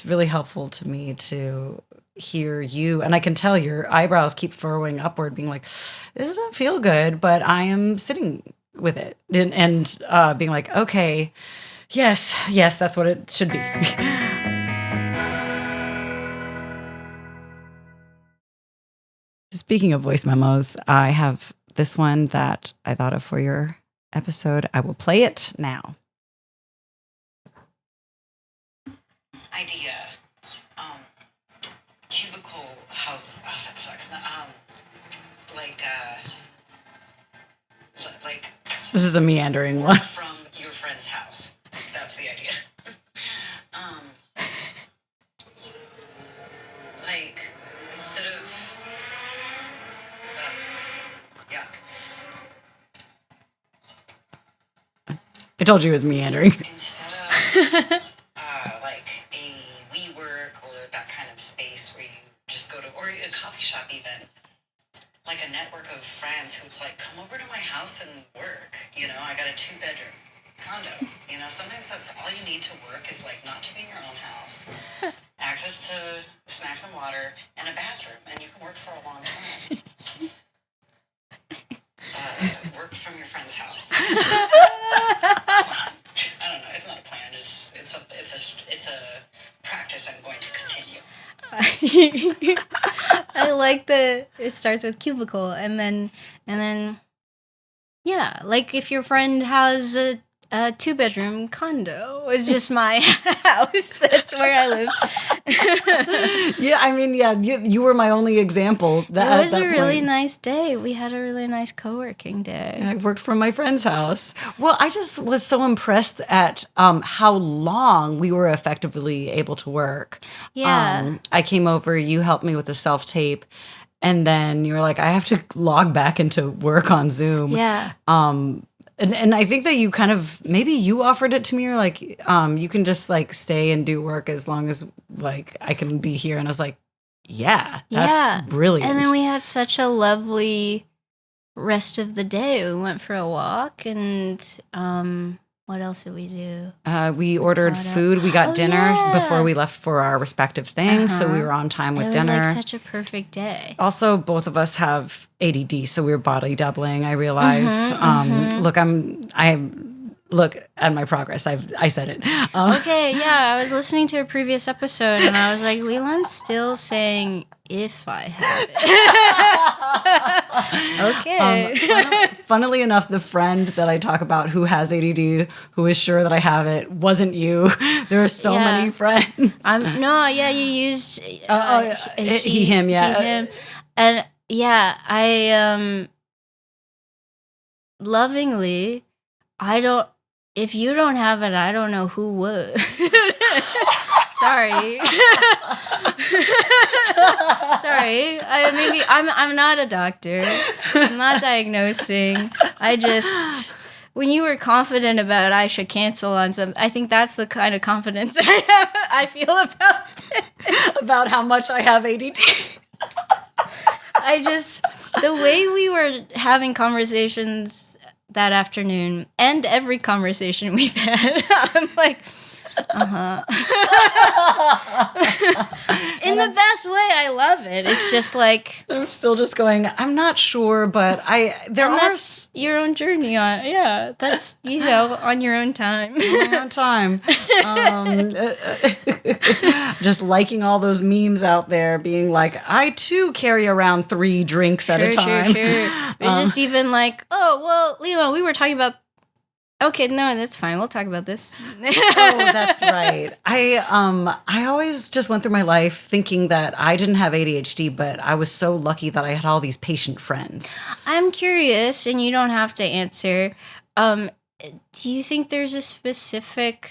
really helpful to me to hear you, and I can tell your eyebrows keep furrowing upward, being like, this doesn't feel good, but I am sitting with it and being like, okay, yes, that's what it should be. Speaking of voice memos, I have this one that I thought of for your episode. I will play it now. Idea. Cubicle houses. Oh, that sucks. Like. This is a meandering one. From your friend's house. That's the idea. Like, instead of. Yuck. I told you it was meandering. Instead of. Like a WeWork or that kind of space where you just go to, or a coffee shop even, like a network of friends who's like, come over to my house and work. You know, I got a 2-bedroom condo. You know, sometimes that's all you need to work is like not to be in your own house, access to snacks and water, and a bathroom, and you can work for a long time. Work from your friend's house. I don't know. It's not a plan. It's a practice I'm going to continue. I like it starts with cubicle and then yeah, like if your friend has a 2-bedroom condo, it's just my house. That's where I live. Yeah, I mean, yeah, you were my only example. It was a really nice day. We had a really nice co-working day. I worked from my friend's house. Well, I just was so impressed at how long we were effectively able to work. Yeah. I came over, you helped me with the self-tape, and then you were like, I have to log back into work on Zoom. Yeah. And I think that you kind of, maybe you offered it to me, or like, you can just like stay and do work as long as like I can be here. And I was like, that's brilliant. And then we had such a lovely rest of the day. We went for a walk and what else did we do? We ordered food. We got dinner before we left for our respective things. So we were on time with dinner. It was like such a perfect day. Also, both of us have ADD, so we were body doubling. I realized. Look at my progress. I said it. Okay, yeah. I was listening to a previous episode and I was like, Leland's still saying, if I have it. Okay. Funnily enough, the friend that I talk about who has ADD, who is sure that I have it, wasn't you. There are so many friends. You used he, him, yeah. He, him. And yeah, I lovingly, if you don't have it, I don't know who would. Sorry. Sorry. I'm not a doctor. I'm not diagnosing. When you were confident about I should cancel on something, I think that's the kind of confidence I feel about it. About how much I have ADD. The way we were having conversations that afternoon and every conversation we've had, I'm like, in the best way. I love it. It's just like I'm still just going, I'm not sure, but that's your own journey on. Yeah, that's on your own time. On your own time. Just liking all those memes out there, being like, I too carry around 3 drinks at a time. Sure. Or just even like, oh well, we were talking about. Okay, no, that's fine. We'll talk about this. Oh, that's right. I always just went through my life thinking that I didn't have ADHD, but I was so lucky that I had all these patient friends. I'm curious, and you don't have to answer. Do you think there's a specific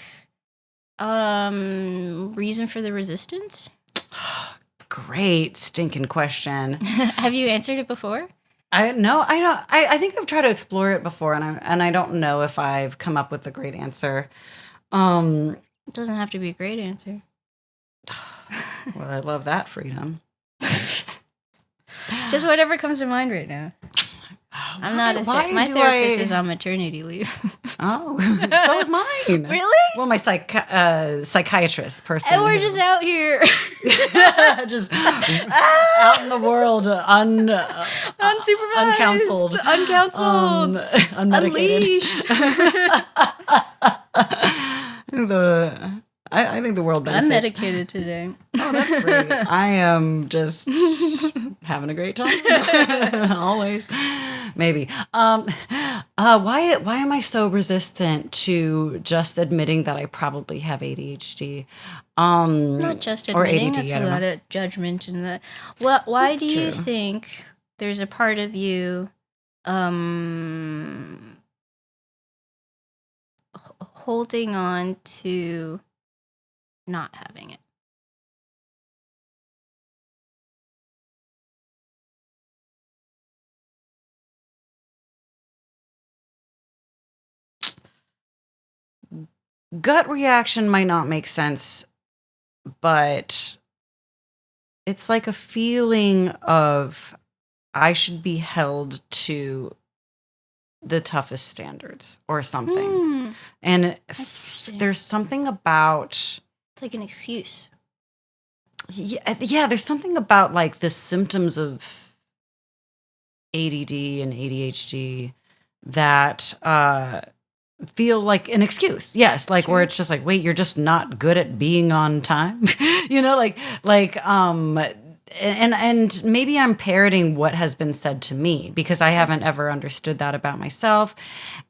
reason for the resistance? Great stinking question. Have you answered it before? I no, I don't. I think I've tried to explore it before, and I don't know if I've come up with a great answer. It doesn't have to be a great answer. Well, I love that freedom. Just whatever comes to mind right now. I'm not a my therapist is on maternity leave. Oh, so is mine. Really? Well, my psychiatrist person. And we're just out here. Just out in the world, unsupervised, uncounseled, unmedicated. Unleashed. I think the world benefits. I'm medicated today. Oh, that's great. I am just having a great time. Always. Maybe. Why am I so resistant to just admitting that I probably have ADHD? Not just admitting, ADD, that's a lot of judgment in the. Well, why that's do you think there's a part of you holding on to not having it? Gut reaction might not make sense, but it's like a feeling of I should be held to the toughest standards or something. And there's something about... It's like an excuse. Yeah, there's something about like the symptoms of ADD and ADHD that feel like an excuse. Yes, like where it's just like, wait, you're just not good at being on time. You know, and maybe I'm parroting what has been said to me because I haven't ever understood that about myself.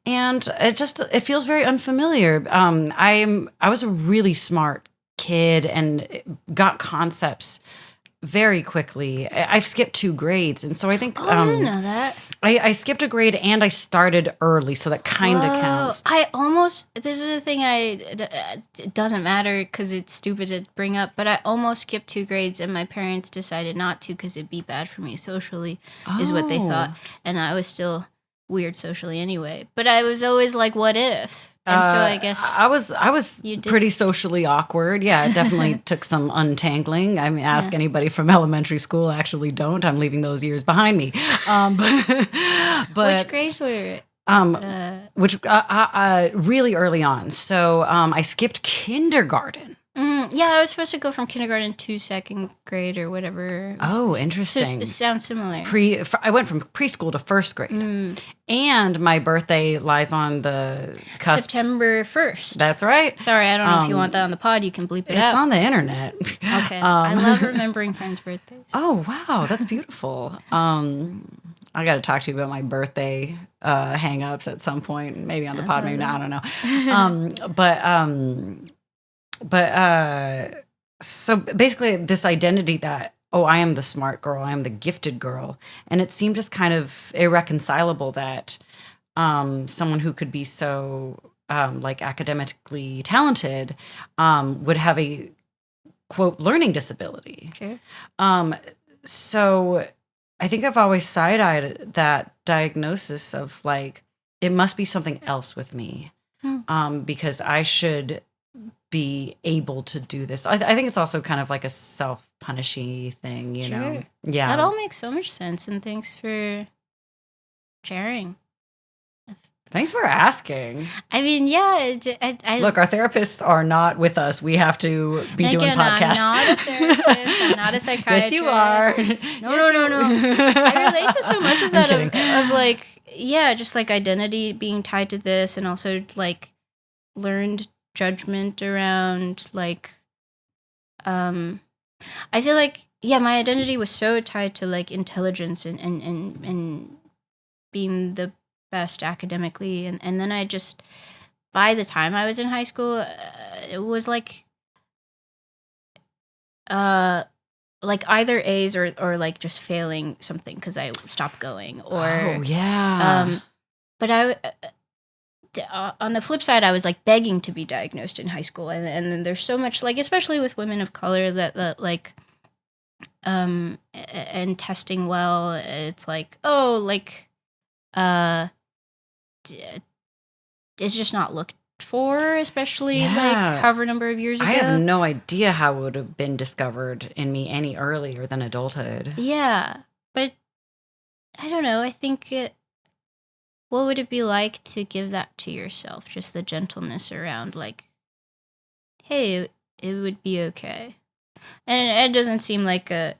And it feels very unfamiliar. I was a really smart kid and got concepts very quickly. I've skipped 2 grades, and so I think I didn't know that. I skipped a grade and I started early, so that kind of counts. This is a thing it doesn't matter because it's stupid to bring up, but I almost skipped 2 grades, and my parents decided not to because it'd be bad for me socially, is what they thought, and I was still weird socially anyway. But I was always like, what if? And so I guess I was pretty socially awkward. Yeah, it definitely took some untangling. I mean, ask anybody from elementary school. Actually, don't. I'm leaving those years behind me. But which grades were it? Really early on. So I skipped kindergarten. Yeah, I was supposed to go from kindergarten to 2nd grade or whatever. Oh, interesting. So it sounds similar. I went from preschool to 1st grade. And my birthday lies on the cusp. September 1st. That's right. Sorry, I don't know if you want that on the pod. You can bleep it out. It's on the internet. Okay. I love remembering friends' birthdays. Oh, wow. That's beautiful. I got to talk to you about my birthday hang-ups at some point. Maybe on the pod, maybe not. I don't know. But so basically this identity that, I am the smart girl, I am the gifted girl. And it seemed just kind of irreconcilable that someone who could be so like academically talented would have a, quote, learning disability. Sure. So I think I've always side-eyed that diagnosis of like, it must be something else with me because I should be able to do this. I think it's also kind of like a self-punishing thing, you know? Yeah. That all makes so much sense, and thanks for sharing. Thanks for asking. I mean, yeah. Look, our therapists are not with us. We have to be doing podcasts. I'm not a therapist. I'm not a psychiatrist. Yes, you are. No. I relate to so much of that of like, yeah, just like identity being tied to this, and also like learned judgment around like I feel like my identity was so tied to like intelligence and being the best academically, and then I just, by the time I was in high school, it was like either A's or like just failing something because I stopped going, or but I on the flip side, I was like begging to be diagnosed in high school, and then there's so much like, especially with women of color, that like and testing well, it's like, oh, like it's just not looked for, especially like however number of years ago. I have no idea how it would have been discovered in me any earlier than adulthood. Yeah, but I don't know. I think what would it be like to give that to yourself? Just the gentleness around, like, hey, it would be okay. And it doesn't seem like a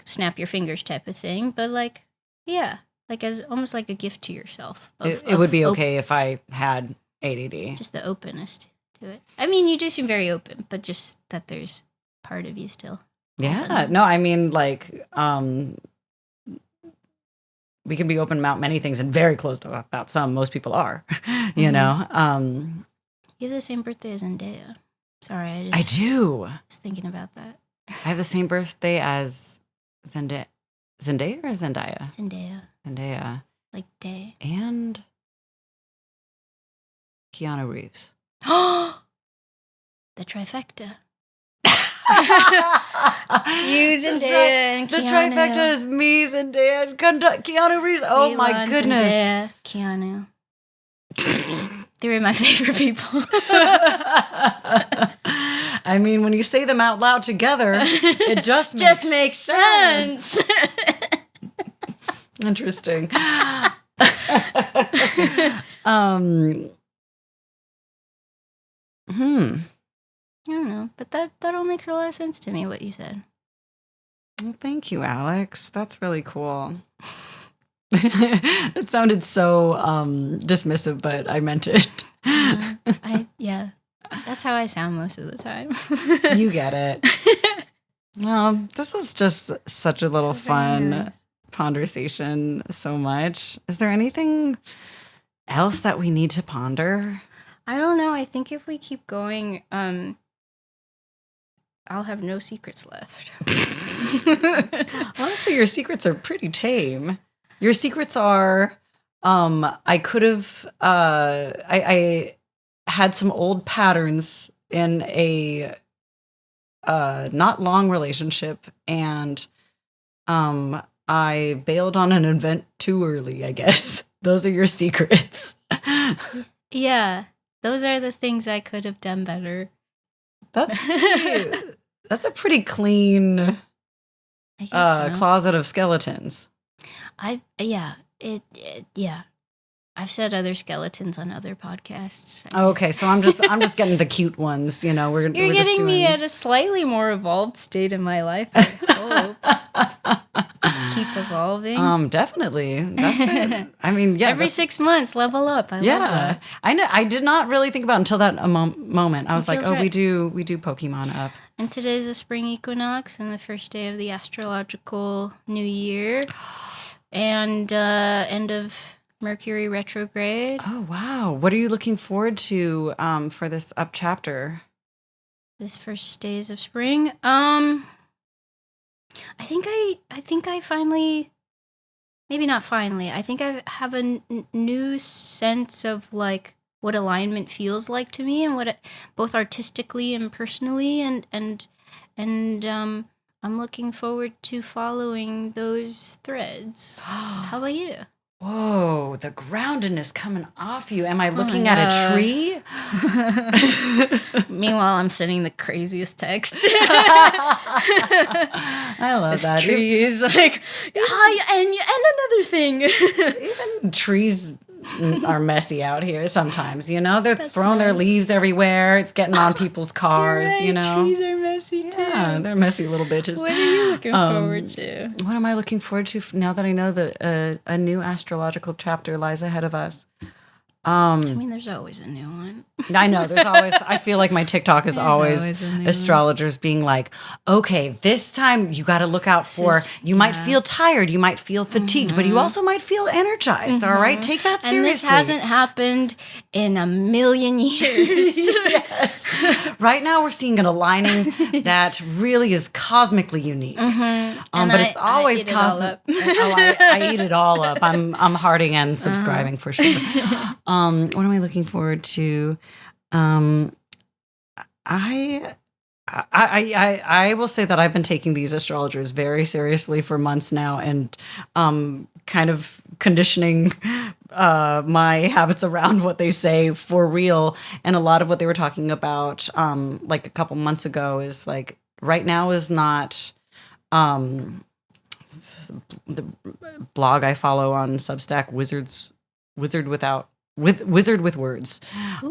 snap your fingers type of thing, but like, yeah, like as almost like a gift to yourself. It would be okay if I had ADD. Just the openness to it. I mean, you do seem very open, but just that there's part of you still. Yeah. No, I mean, like, we can be open about many things and very closed about some. Most people are, you know. You have the same birthday as Zendaya. Sorry, I do. was thinking about that. I have the same birthday as Zendaya. Zendaya or Zendaya? Zendaya. Like day. And Keanu Reeves. The trifecta. You, Zendaya, and Keanu. The trifecta is me, Zendaya, and Keanu Reeves. Oh my goodness. Zendaya, Keanu. They're my favorite people. I mean, when you say them out loud together, it just makes sense. Interesting. I don't know, but that all makes a lot of sense to me, what you said. Well, thank you, Alex. That's really cool. It sounded so dismissive, but I meant it. Yeah, that's how I sound most of the time. You get it. Well, this was just such a little fun conversation. So much. Is there anything else that we need to ponder? I don't know. I think if we keep going, I'll have no secrets left. Honestly, your secrets are pretty tame. Your secrets are, I could have, I had some old patterns in a not long relationship, and I bailed on an event too early, I guess. Those are your secrets. Yeah, those are the things I could have done better. That's a pretty clean closet of skeletons. Yeah. I've said other skeletons on other podcasts. Okay, so I'm just getting the cute ones. You know, You're getting me at a slightly more evolved state in my life. I hope. Keep evolving. Definitely. That's good. I mean, yeah. Every 6 months, level up. I love that. I know. I did not really think about it until that moment. I was like, oh, right. we do Pokemon up. And today's the spring equinox and the first day of the astrological new year, and end of Mercury retrograde. Oh, wow. What are you looking forward to for this up chapter? This first days of spring? I think I finally, maybe not finally, I think I have a new sense of like what alignment feels like to me, and what both artistically and personally, and I'm looking forward to following those threads. How about you? Whoa, the groundedness coming off you. Am I looking at a tree? Meanwhile, I'm sending the craziest text. I love that. This tree is like, hi, and another thing. Even trees are messy out here sometimes, you know? They're throwing their leaves everywhere. It's getting on people's cars, right, you know? Trees are messy, too. Yeah, they're messy little bitches. What are you looking forward to? What am I looking forward to now that I know that a new astrological chapter lies ahead of us? I mean, there's always a new one. I know. There's always, I feel like my TikTok is always astrologers being like, okay, this time you got to look out for, you might feel tired, you might feel fatigued, but you also might feel energized. All right. Take that seriously. And this hasn't happened in a million years. Yes. Right now we're seeing an aligning that really is cosmically unique. But it's always cosmic. I eat it all up. I'm hearting and subscribing for sure. What am I looking forward to? I I will say that I've been taking these astrologers very seriously for months now, and kind of conditioning my habits around what they say for real. And a lot of what they were talking about, like a couple months ago, is like right now is not. The blog I follow on Substack, Wizard with Words.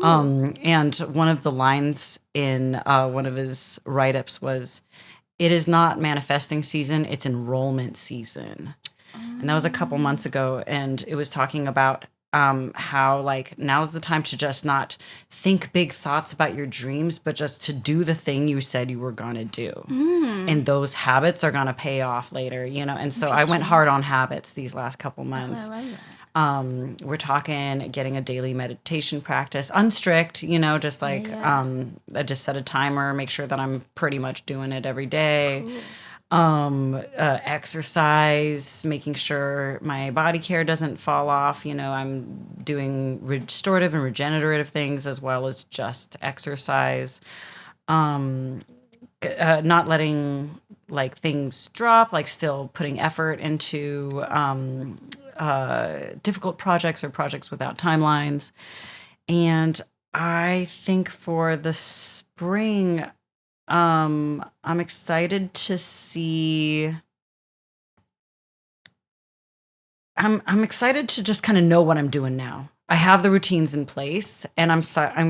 And one of the lines in one of his write-ups was, "It is not manifesting season, it's enrollment season." And that was a couple months ago, and it was talking about how like now's the time to just not think big thoughts about your dreams, but just to do the thing you said you were gonna do. And those habits are gonna pay off later, And so I went hard on habits these last couple months. I love that. We're talking getting a daily meditation practice, unstrict, just like I just set a timer, make sure that I'm pretty much doing it every day. Cool. Exercise, making sure my body care doesn't fall off. I'm doing restorative and regenerative things as well as just exercise. Not letting like things drop, like still putting effort into difficult projects or projects without timelines. And I think for the spring, I'm excited to see. I'm excited to just kind of know what I'm doing now. I have the routines in place, and I'm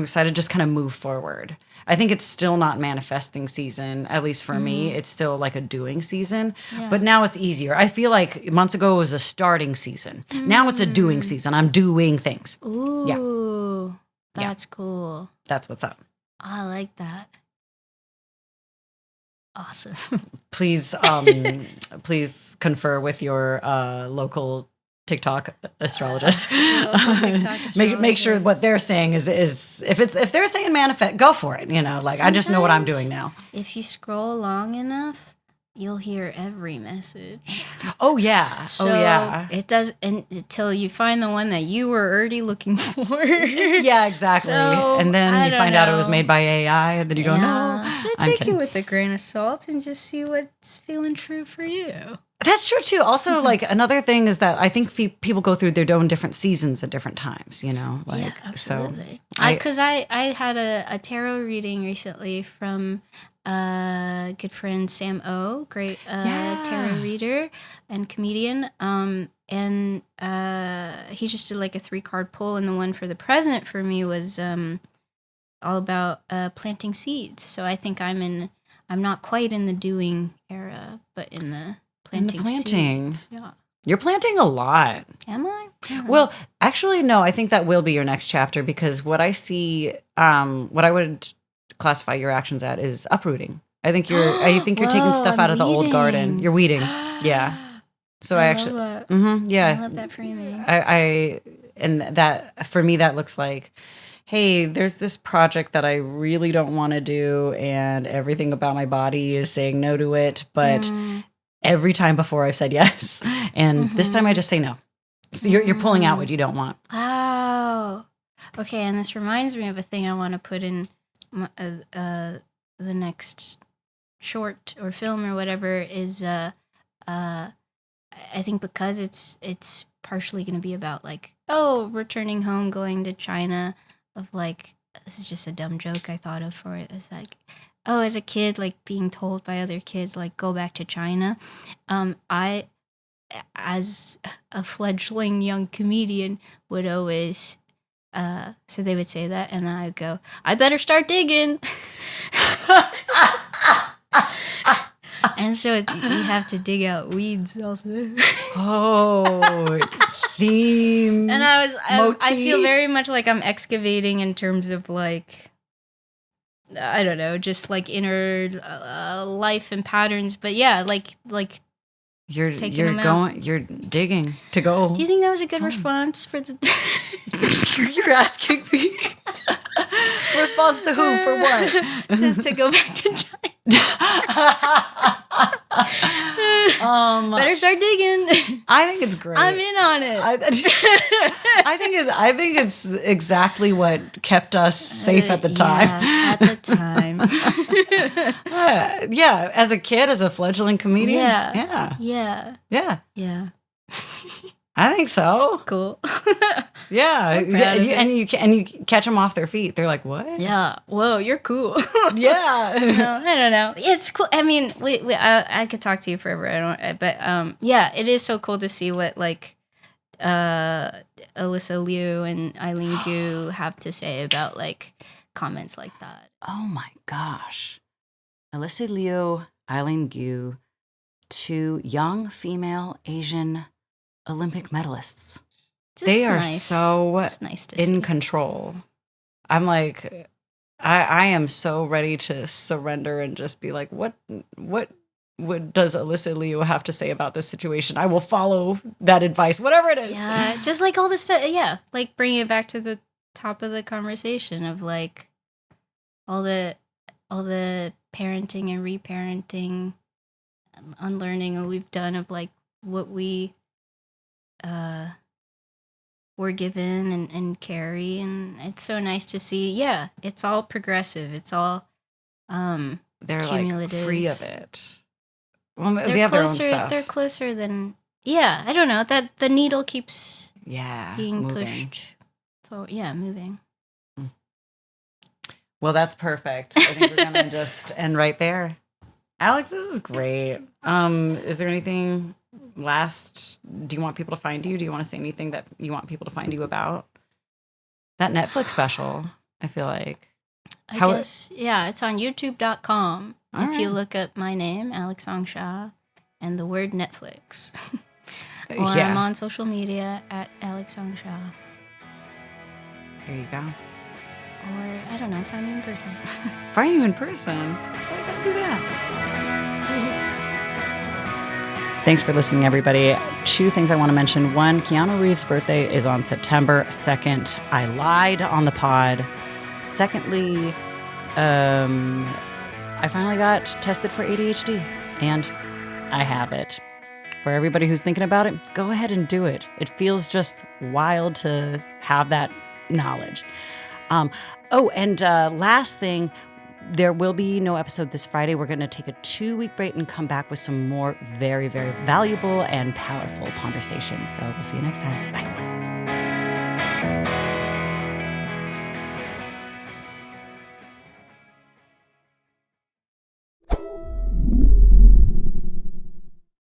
excited to just kind of move forward. I think it's still not manifesting season, at least for me. It's still like a doing season, but now it's easier. I feel like months ago it was a starting season. Now it's a doing season. I'm doing things. Ooh, that's cool. That's what's up. I like that. Awesome. Please confer with your local TikTok astrologist. Make sure what they're saying is if they're saying manifest, go for it. Sometimes, I just know what I'm doing now. If you scroll long enough, you'll hear every message. Oh yeah. It does, and until you find the one that you were already looking for. Yeah, exactly. So, and then you find out it was made by AI, and then you go, no. So take it with a grain of salt and just see what's feeling true for you. That's true too. Also, like another thing is that I think people go through their own different seasons at different times. Yeah, absolutely. So Because I had a tarot reading recently from good friend Sam O, great tarot reader and comedian. And he just did like a 3-card pull, and the one for the present for me was all about planting seeds. So I think I'm not quite in the doing era, but in the planting. Seeds. Yeah. You're planting a lot. Am I? Yeah. Well, actually, no. I think that will be your next chapter, because what I see, what I would classify your actions at is uprooting. I think you're taking stuff out of the old garden. You're weeding. Yeah. So I actually, love that. Yeah. I love that framing. And that for me, that looks like, hey, there's this project that I really don't want to do, and everything about my body is saying no to it, but every time before I've said yes, and this time I just say no. So you're pulling out what you don't want. Wow. Okay, and this reminds me of a thing I want to put in the next short or film or whatever is I think because it's partially going to be about like, returning home, going to China, of like, this is just a dumb joke I thought of for it. It's like, as a kid, like being told by other kids, like, go back to China. I, as a fledgling young comedian, would always, so they would say that, and then I would go, I better start digging. And so you have to dig out weeds also. Oh, theme. And I feel very much like I'm excavating in terms of like, I don't know, just like inner life and patterns. But yeah, like you're digging to go. Do you think that was a good response for the? You're asking me. Response to who? For what? to go back to China. Better start digging. I think it's great. I'm in on it. I think it's exactly what kept us safe at the time. Yeah, at the time. Yeah, as a kid, as a fledgling comedian. Yeah. Yeah. I think so. Cool. Yeah, I'm proud of and you catch them off their feet. They're like, "What?" Yeah. Whoa, you're cool. Yeah. No, I don't know. It's cool. I mean, I could talk to you forever. But yeah, it is so cool to see what like Alyssa Liu and Eileen Gu have to say about like comments like that. Oh my gosh. Alyssa Liu, Eileen Gu, two young female Asian Olympic medalists. They are so nice to in see. control. I'm like, I am so ready to surrender and just be like, what does Alyssa Liu have to say about this situation? I will follow that advice, whatever it is. Yeah, just like all this stuff. Yeah, like bringing it back to the top of the conversation of like all the parenting and reparenting, unlearning what we've done of like what we were given and carry, and it's so nice to see. Yeah, it's all progressive. It's all They're cumulative. like free of it. Well, They're they have closer. their own stuff. They're closer than. Yeah, I don't know that the needle keeps being moving. pushed forward. Yeah, moving. Well, that's perfect. I think we're gonna just end right there. Alex, this is great. Is there anything last? Do you want people to find you? Do you want to say anything that you want people to find you about? That Netflix special, I feel like. I guess, yeah, it's on youtube.com. If you look up my name, Alex Song-Xia, and the word Netflix. Or I'm on social media at Alex Song-Xia. There you go. Or, I don't know, find me in person. Find you in person? Why gotta do that? Thanks for listening, everybody. Two things I want to mention. One, Keanu Reeves' birthday is on September 2nd. I lied on the pod. Secondly, I finally got tested for ADHD, and I have it. For everybody who's thinking about it, go ahead and do it. It feels just wild to have that knowledge. Last thing, there will be no episode this Friday. We're going to take a 2-week break and come back with some more very, very valuable and powerful conversations. So we'll see you next time. Bye.